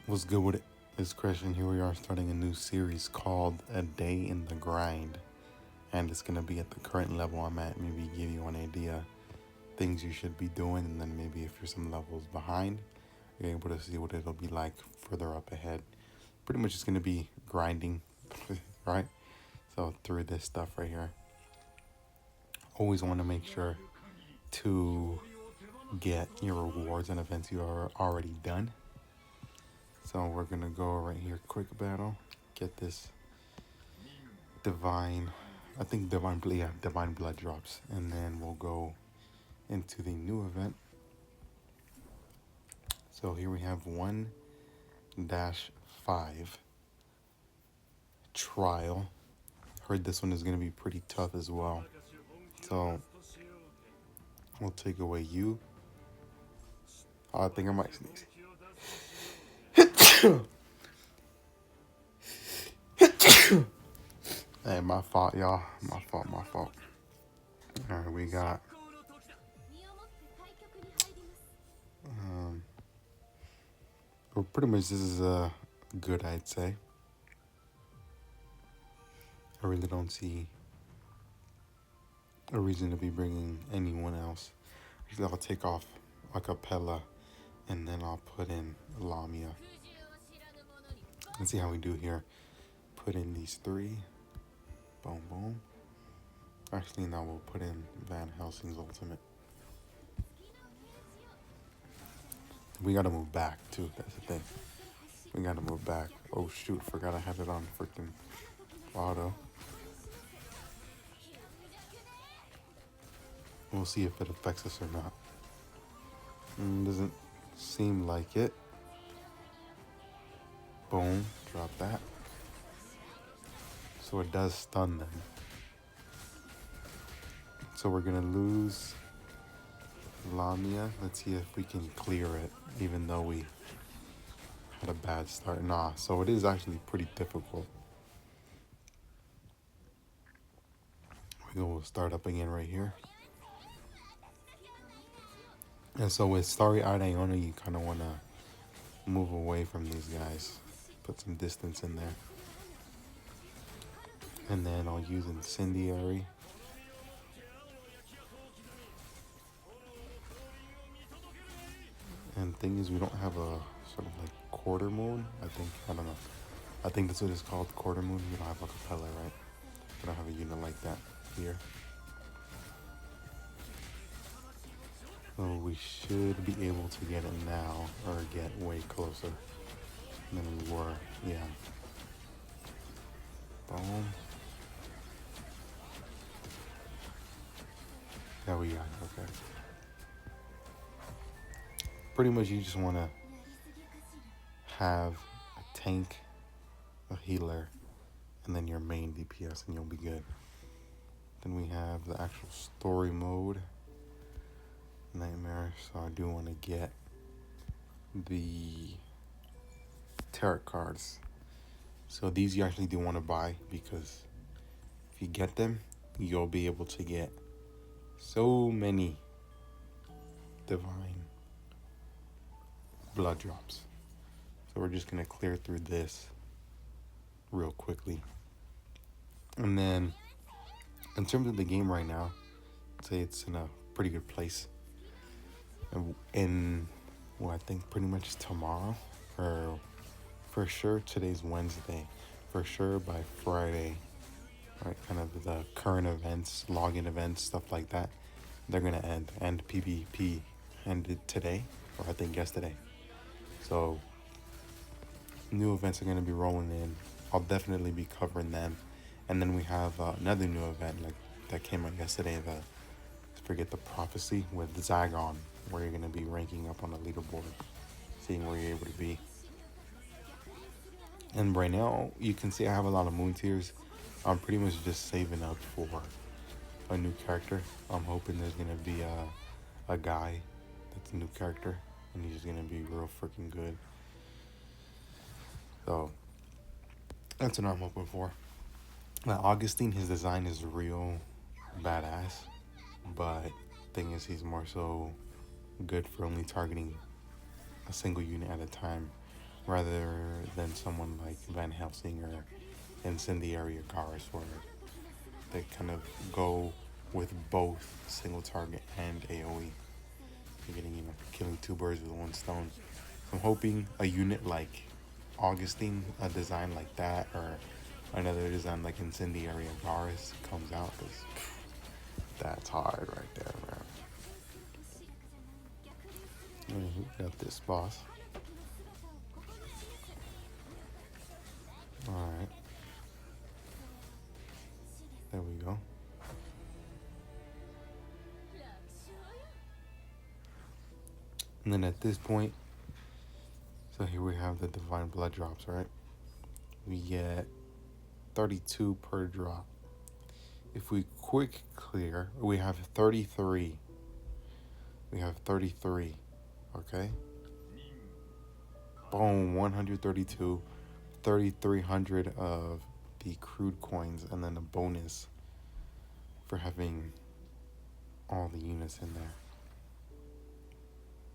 What's good with it? It's Christian. Here we are starting a new series called A Day in the Grind. And it's going to be at the current level I'm at. Maybe give you an idea things you should be doing. And then maybe if you're some levels behind, you're able to see what it'll be like further up ahead. Pretty much it's going to be grinding, right? So through this stuff right here. Always want to make sure to get your rewards and events you are already done. So we're gonna go right here, quick battle, get this divine, I think divine blood drops, and then we'll go into the new event. So here we have 1-5 trial. Heard this one is gonna be pretty tough as well. So we'll take away you. Oh, I think I might sneeze. Hey, my fault, y'all. My fault. Alright, we got well, pretty much this is good, I'd say. I really don't see a reason to be bringing anyone else. Actually, I'll take off Acapella and then I'll put in Lamia. Let's see how we do here. Put in these three. Boom, boom. Actually, now we'll put in Van Helsing's ultimate. We gotta move back too, that's the thing. We gotta move back. Oh shoot, forgot I had it on freaking auto. We'll see if it affects us or not. Doesn't seem like it. Boom, drop that. So it does stun them. So we're gonna lose Lamia. Let's see if we can clear it, even though we had a bad start. Nah, so it is actually pretty difficult. We'll start up again right here. And so with Starry Eyed Iona, you kind of want to move away from these guys. Put some distance in there. And then I'll use Incendiary. And the thing is, we don't have a sort of like quarter moon. I don't know. I think that's what it's called, quarter moon. We don't have Acapella, right? We don't have a unit like that here. So we should be able to get it now, or get way closer than we were. Yeah. Boom. There we go. Okay. Pretty much you just want to have a tank, a healer, and then your main DPS and you'll be good. Then we have the actual story mode. Nightmare. So I do want to get the tarot cards. So these you actually do want to buy, because if you get them, you'll be able to get so many divine blood drops. So we're just going to clear through this real quickly. And then in terms of the game right now, I'd say it's in a pretty good place. In well, I think pretty much tomorrow, or for sure today's Wednesday, for sure by Friday, right? Kind of the current events, login events, stuff like that, they're gonna end. And PvP ended today, or I think yesterday. So new events are gonna be rolling in. I'll definitely be covering them. And then we have another new event like that came out yesterday. Forget the prophecy with Zagon, where you're gonna be ranking up on the leaderboard, seeing where you're able to be. And right now, you can see I have a lot of moon tiers. I'm pretty much just saving up for a new character. I'm hoping there's gonna be a guy that's a new character, and he's just gonna be real freaking good. So that's what I'm hoping for. Now, Augustine, his design is real badass, but thing is, he's more so good for only targeting a single unit at a time. rather than someone like Van Helsing or Incendiary or Garrus, where they kind of go with both single target and AoE. You're getting, killing two birds with one stone. So I'm hoping a unit like Augustine, a design like that, or another design like Incendiary or Garrus comes out, because that's hard right there, man. We got this boss. Alright. There we go. And then at this point, so here we have the Divine Blood drops, right? We get 32 per drop. If we quick clear, we have 33. We have 33, okay? Boom, 132, 3,300 of the crude coins, and then a bonus for having all the units in there.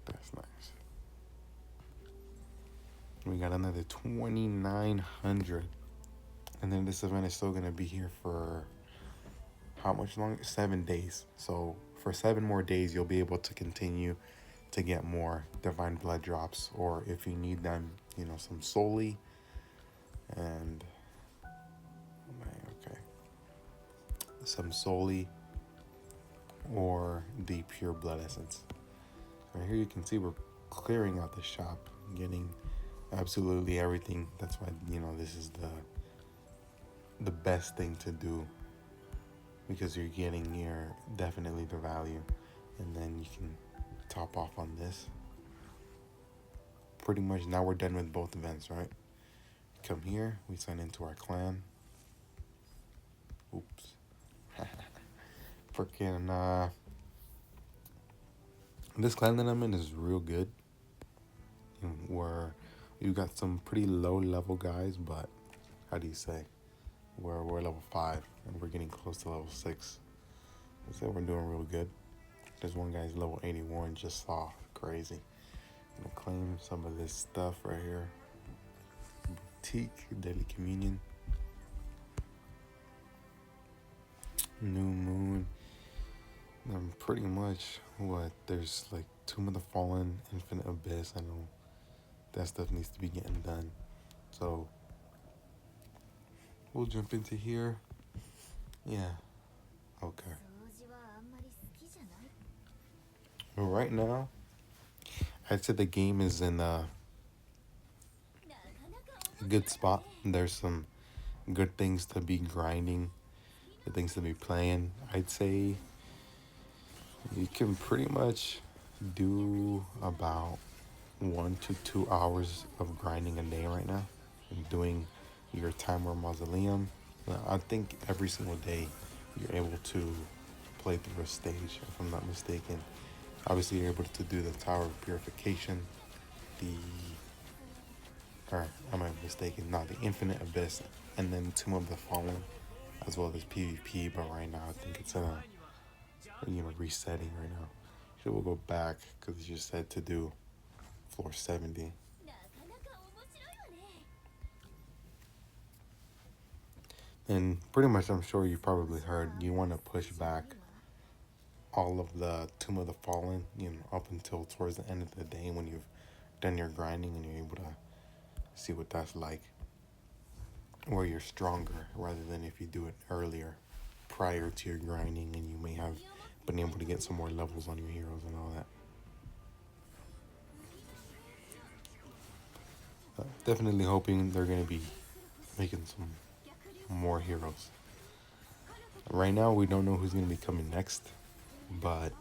That's nice. We got another 2,900. And then this event is still going to be here for how much longer? 7 days. So for 7 more days, you'll be able to continue to get more Divine Blood drops. Or if you need them, some Soli. And, okay. Some Soli or the Pure Blood Essence. Right here you can see we're clearing out the shop, getting absolutely everything. That's why, this is the best thing to do, because you're getting definitely the value, and then you can top off on this. Pretty much now we're done with both events, right? Come here, we sign into our clan. Oops. Freaking this clan that I'm in is real good. Where you got some pretty low level guys, but how do you say? We're level 5 and we're getting close to level 6. So we're doing real good. There's one guy's level 81, just saw crazy. I'm gonna claim some of this stuff right here. Boutique, Daily Communion, New Moon. Pretty much there's like Tomb of the Fallen, Infinite Abyss. I know that stuff needs to be getting done. So we'll jump into here. Yeah. Okay. Well, right now, I'd say the game is in a good spot. There's some good things to be grinding, good things to be playing. I'd say you can pretty much do about 1 to 2 hours of grinding a day right now, and doing your Time War Mausoleum. I think every single day you're able to play through a stage, if I'm not mistaken. Obviously, you're able to do the Tower of Purification, the Infinite Abyss, and then Tomb of the Fallen, as well as PvP. But right now, I think it's resetting right now. So we'll go back because it's just said to do floor 70. And pretty much, I'm sure you probably heard, you want to push back all of the Tomb of the Fallen, up until towards the end of the day when you've done your grinding and you're able to see what that's like, where you're stronger, rather than if you do it earlier, prior to your grinding, and you may have been able to get some more levels on your heroes and all that. Definitely hoping they're going to be making some more heroes. Right now, we don't know who's going to be coming next, but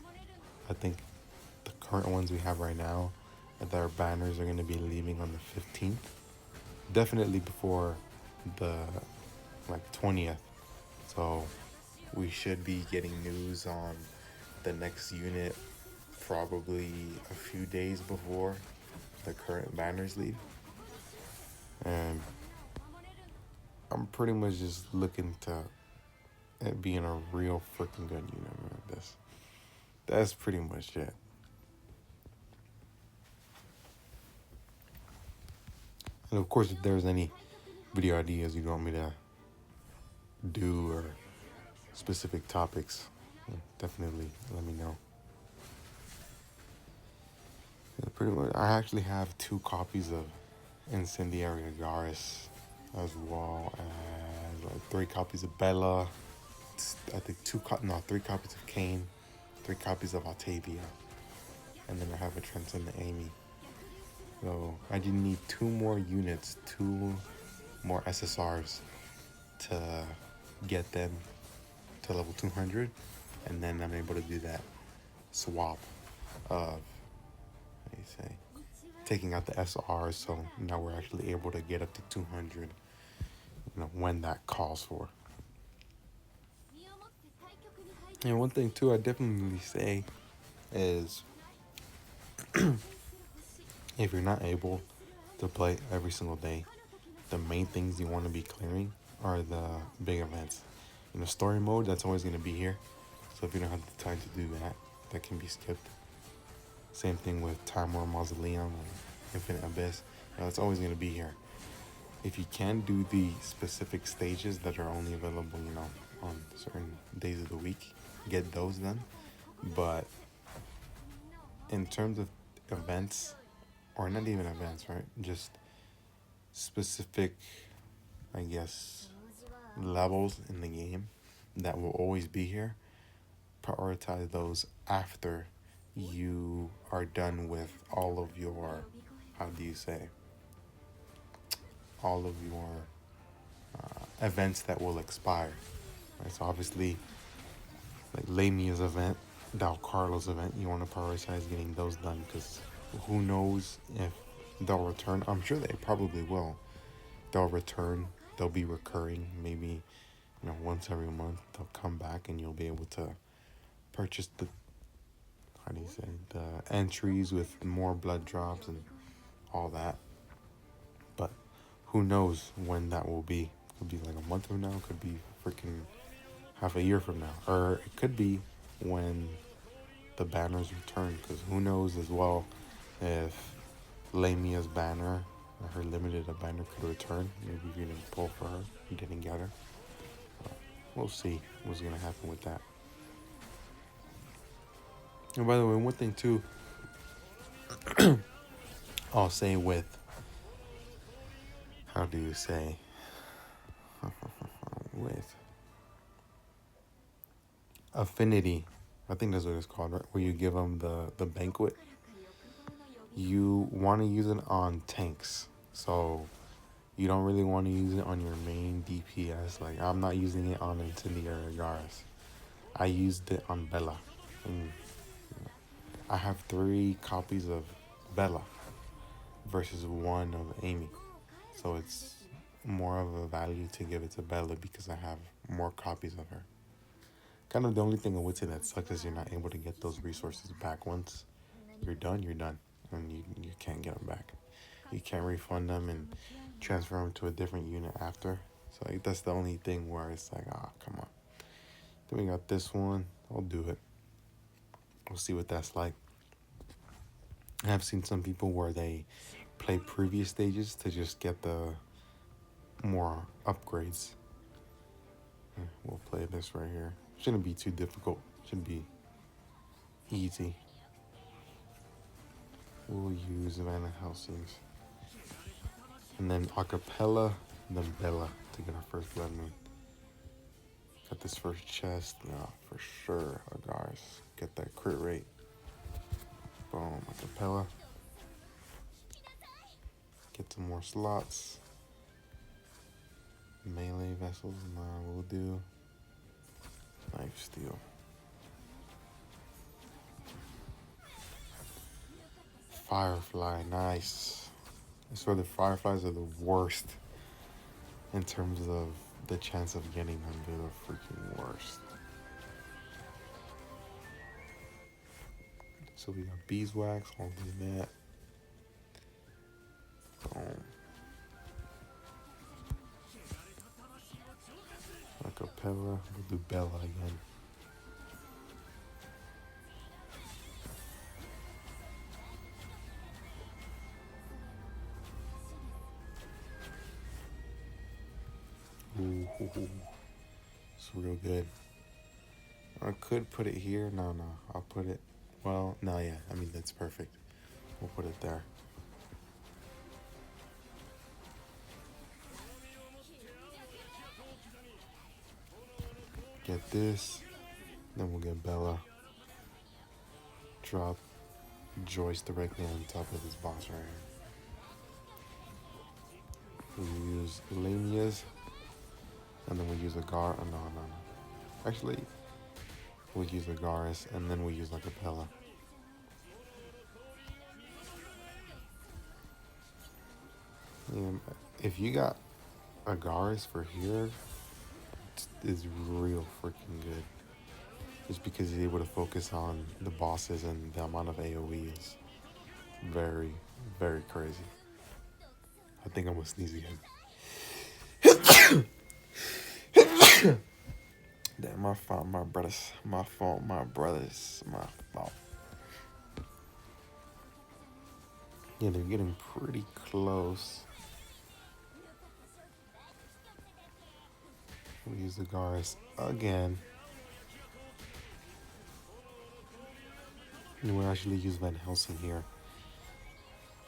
I think the current ones we have right now, their banners are going to be leaving on the 15th. Definitely before the 20th. So we should be getting news on the next unit probably a few days before the current banners leave. And I'm pretty much just looking to it being a real freaking good unit, man. That's pretty much it. And of course, if there's any video ideas you want me to do or specific topics, definitely let me know. Yeah, pretty much, I actually have 2 copies of Incendiary Agaris, as well as like 3 copies of Bella. I think 3 copies of Kane, 3 copies of Octavia, and then I have a Transcendent Amy. So I just need 2 more units, 2 more SSRs to get them to level 200, and then I'm able to do that swap of, how do you say, taking out the SRs, so now we're actually able to get up to 200, when that calls for. And one thing too, I definitely say is, if you're not able to play every single day, the main things you want to be clearing are the big events. Story mode, that's always going to be here. So if you don't have the time to do that, that can be skipped. Same thing with Time War Mausoleum or Infinite Abyss. It's always going to be here. If you can do the specific stages that are only available, on certain days of the week, get those done. But in terms of events, or not even events, right? Just specific, I guess, levels in the game that will always be here. Prioritize those after you are done with all of your, how do you say, all of your events that will expire. Right? So obviously, like Lamia's event, Dal Carlos event, you want to prioritize getting those done, because who knows if they'll return. I'm sure they probably will. They'll return. They'll be recurring. Maybe, once every month they'll come back and you'll be able to purchase the, how do you say, the entries with more blood drops and all that. But who knows when that will be. Could be like a month from now. Could be freaking half a year from now. Or it could be when the banners return. Because who knows as well if Lamia's banner, her limited banner, could return. Maybe you didn't pull for her. You didn't get her. We'll see what's going to happen with that. And by the way, one thing too, I'll say with, how do you say, with Affinity, I think that's what it's called, right? Where you give them the banquet. You want to use it on tanks. So you don't really want to use it on your main DPS. Like, I'm not using it on Incendiary Agaris. I used it on Bella. And I have 3 copies of Bella versus 1 of Amy. So it's more of a value to give it to Bella because I have more copies of her. Kind of the only thing I would say that sucks is you're not able to get those resources back. Once you're done, and you can't get them back. You can't refund them and transfer them to a different unit after. So like, that's the only thing where it's like, come on. Then we got this one. I'll do it. We'll see what that's like. I've seen some people where they play previous stages to just get the more upgrades. We'll play this right here. Shouldn't be too difficult. Should be easy. We'll use Van Helsing's. And then Acapella, and then Bella to get our first Blood Moon. Got this first chest. Yeah, for sure, guys. Get that crit rate. Boom, Acapella. Get some more slots. Melee vessels, nah, we'll do Knife Steel. Firefly, nice. I swear the Fireflies are the worst in terms of the chance of getting them. They're the freaking worst. So we got Beeswax, I'll do that. Boom. Acapella, we'll do Bella again. It's real good. I could put it here. No, I'll put it. Well, no, yeah. I mean, that's perfect. We'll put it there. Get this. Then we'll get Bella. Drop Joyce directly on top of this boss right here. We use Lamia's. And then we use a Gar. Oh, no. Actually, we use a Garis. And then we use like a Bella. And if you got Agaris for here, it's real freaking good. Just because he's able to focus on the bosses and the amount of AoE is very, very crazy. I think I'm gonna sneeze again. Damn, my fault, my brothers. My fault, my brothers. My fault. Yeah, they're getting pretty close. We use the Garis again. And we'll actually use Van Helsing here.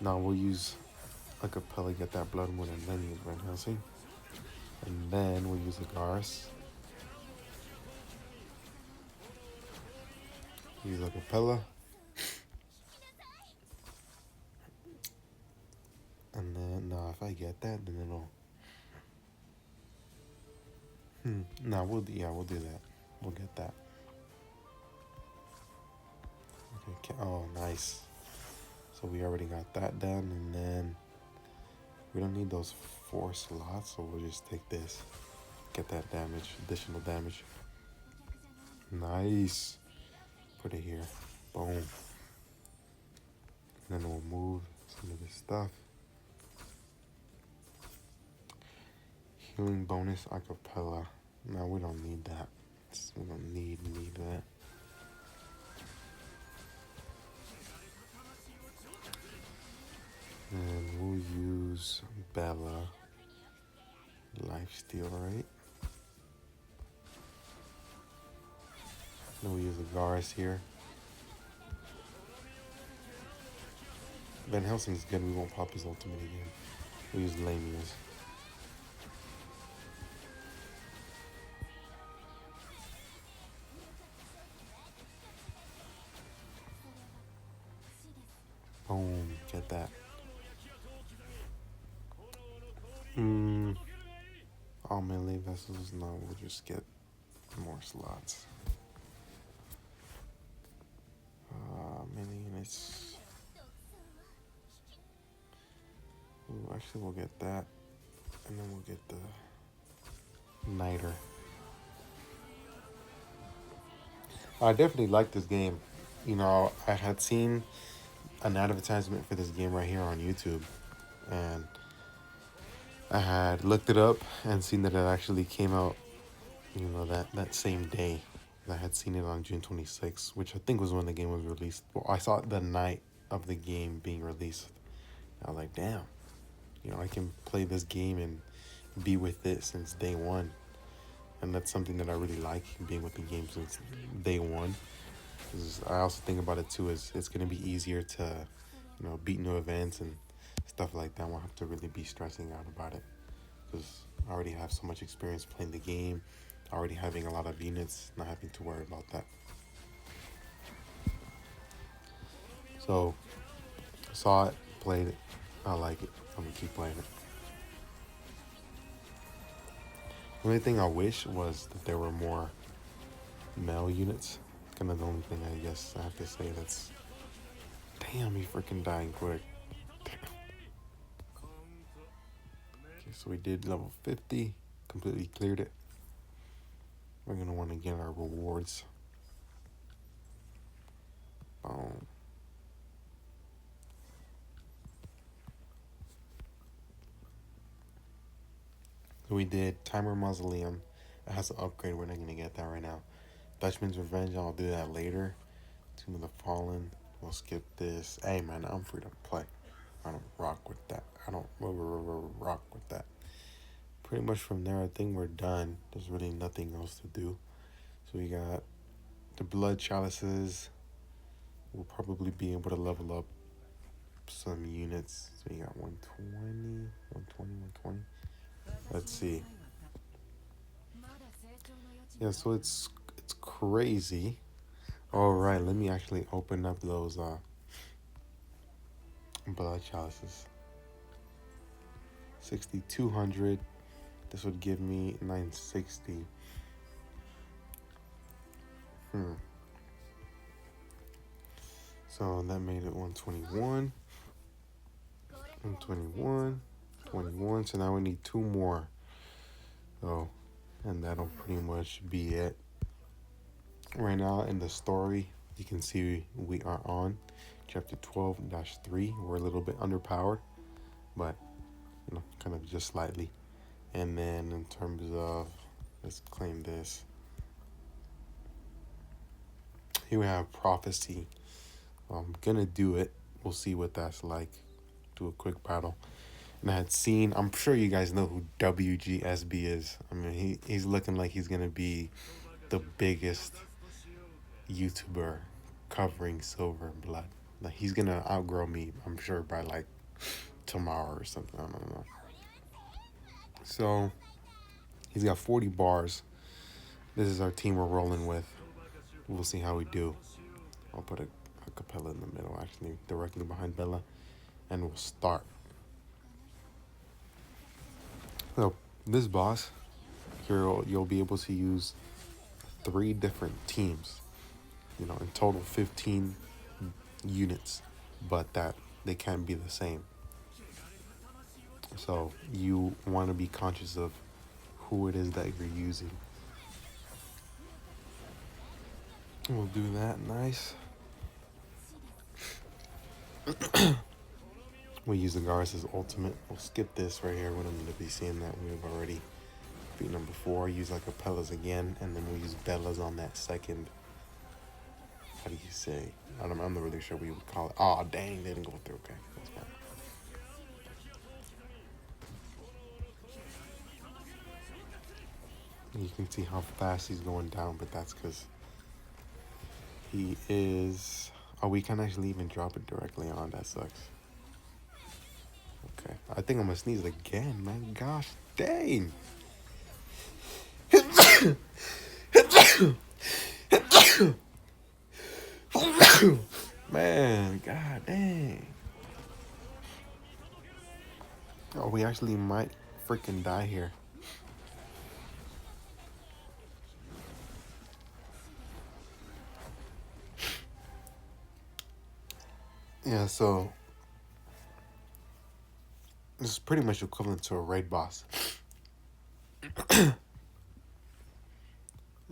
Now we'll use a Capella, get that Blood Moon, and then use Van Helsing. And then we'll use the Garis. Use a Capella. And then, if I get that, then it'll... we'll do that. We'll get that. Okay, oh, nice. So we already got that done, and then we don't need those 4 slots, so we'll just take this. Get that damage, additional damage. Nice. Put it here. Boom. And then we'll move some of this stuff. Healing bonus acapella. No, we don't need that. We don't need that. And we'll use Bella. Lifesteal, right? Then we'll use the Garis here. Van Helsing's good. We won't pop his ultimate again. We'll use Lamia's. Boom, get that. All melee vessels, no, we'll just get more slots. Melee units. Ooh, actually, we'll get that. And then we'll get the Niter. I definitely like this game. You know, I had seen an advertisement for this game right here on YouTube, and I had looked it up and seen that it actually came out, you know, that same day. I had seen it on June 26th, which I think was when the game was released. Well, I saw it the night of the game being released. I was like, damn, you know, I can play this game and be with it since day one. And that's something that I really like, being with the game since day one. Because I also think about it too, is it's going to be easier to, you know, beat new events and stuff like that. I won't have to really be stressing out about it. Because I already have so much experience playing the game, already having a lot of units, not having to worry about that. So, saw it, played it, I like it, I'm going to keep playing it. The only thing I wish was that there were more male units. Kind of the only thing I guess I have to say that's... Damn, he freaking dying quick. Okay, so we did level 50, completely cleared it. We're going to want to get our rewards. Boom. So we did Timer Mausoleum. It has an upgrade. We're not going to get that right now. Dutchman's Revenge, I'll do that later. Tomb of the Fallen. We'll skip this. Hey, man, I'm free to play. I don't rock with that. I don't rock with that. pretty much from there, I think we're done. There's really nothing else to do. So we got the blood chalices. We'll probably be able to level up some units. So we got 120, 120, 120. Let's see. Yeah, so it's crazy. All right, let me actually open up those blood chalices. 6,200. This would give me 960. So that made it 121. 121. 21. So now we need 2 more. So, and that'll pretty much be it. Right now in the story, you can see we are on chapter 12-3. We're a little bit underpowered, but kind of just slightly. And then in terms of, let's claim this. Here we have prophecy. I'm gonna do it. We'll see what that's like. Do a quick battle. And I had seen, I'm sure you guys know who WGSB is. I mean, he's looking like he's gonna be the biggest YouTuber covering Silver and Blood. Like, he's gonna outgrow me, I'm sure, by like tomorrow or something. I don't know. So he's got 40 bars. This is our team we're rolling with. We'll see how we do. I'll put a Capella in the middle, actually, directly behind Bella, and we'll start. So this boss, you'll be able to use 3 different teams. In total 15 units, but that they can't be the same. So you want to be conscious of who it is that you're using. We'll do that. Nice. We'll use the Garrus' ultimate. We'll skip this right here. When I'm going to be seeing that we've already beat number 4. Use like Capellas again, and then we'll use Bella's on that second. How do you say? I'm not really sure what you would call it. Oh, dang, they didn't go through. Okay, that's fine. You can see how fast he's going down, but that's because he is... Oh, we can't actually even drop it directly on. That sucks. Okay, I think I'm gonna sneeze again, man. Gosh, dang. Man, god dang. Oh, we actually might freaking die here. Yeah, so this is pretty much equivalent to a raid boss.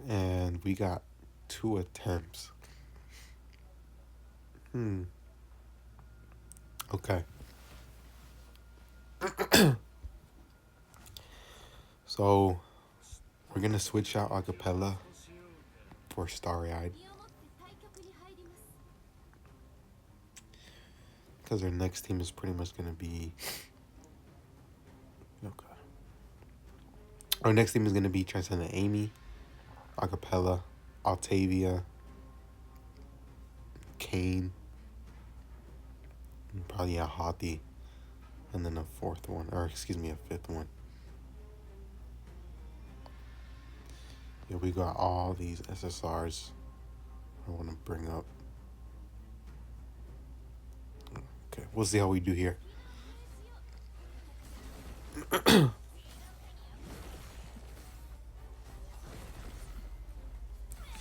And we got 2 attempts. Okay. So we're gonna switch out Acapella for Starry-Eyed, because our next team is pretty much gonna be... Oh god. Our next team is gonna be Transcendent Amy, Acapella, Altavia, Kane, and probably a Hati, and then a 5th one. Yeah, we got all these SSRs I want to bring up. Okay, we'll see how we do here.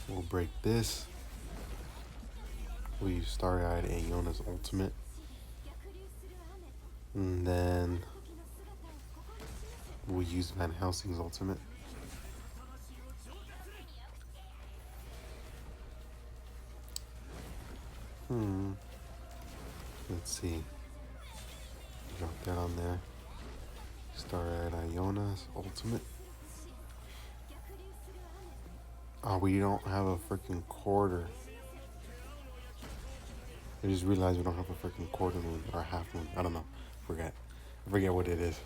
We'll break this. We'll use Starry-Eyed Aeona's ultimate. And then we'll use Van Helsing's ultimate. Let's see. Drop that on there. Starry-Eyed Aeona's ultimate. Oh, we don't have a freaking quarter. I just realized we don't have a freaking quarter moon or a half moon. I don't know. I forget what it is.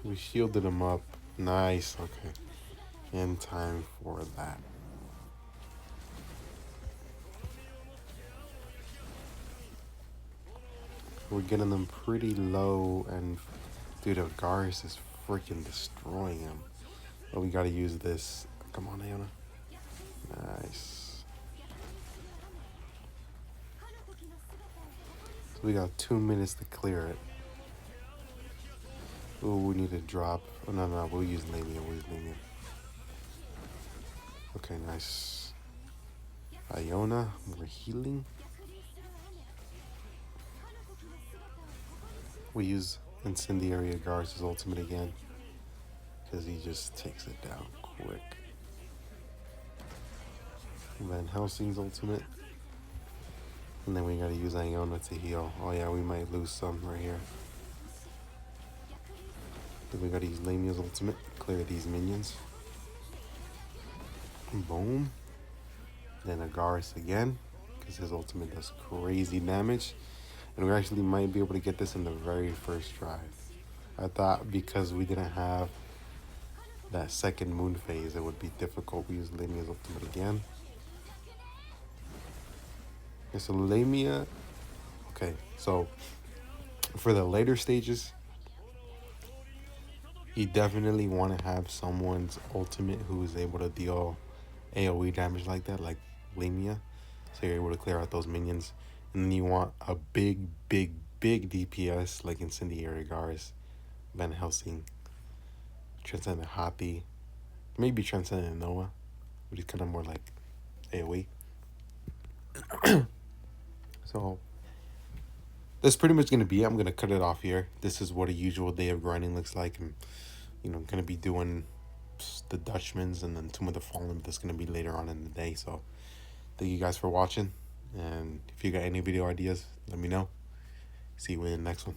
We shielded him up. Nice. Okay. In time for that. We're getting them pretty low, and dude, Garrus is freaking destroying him. But we gotta use this. Come on, Iona. Nice. So we got 2 minutes to clear it. Oh, we need to drop. Oh, no, we'll use Lamia. Okay, nice. Iona, we're healing. We use Incendiary Garrus' ultimate again, because he just takes it down quick. Van Helsing's ultimate. And then we gotta use Iona to heal. Oh yeah, we might lose some right here. Then we gotta use Lamia's ultimate to clear these minions. Boom. Then Garrus again, because his ultimate does crazy damage. And we actually might be able to get this in the very first try. I thought because we didn't have that second moon phase, it would be difficult. We use Lamia's ultimate again. Okay, so Lamia. Okay, so for the later stages, you definitely want to have someone's ultimate who is able to deal AoE damage like that, like Lamia. So you're able to clear out those minions. And then you want a big DPS like Incendiary Garrus, Van Helsing, Transcendent Hathi, maybe Transcendent Noah, which is kind of more like AoE. So that's pretty much going to be it. I'm going to cut it off here. This is what a usual day of grinding looks like. I'm, going to be doing the Dutchman's and then Tomb of the Fallen. That's going to be later on in the day. So thank you guys for watching. And if you got any video ideas, let me know. See you in the next one.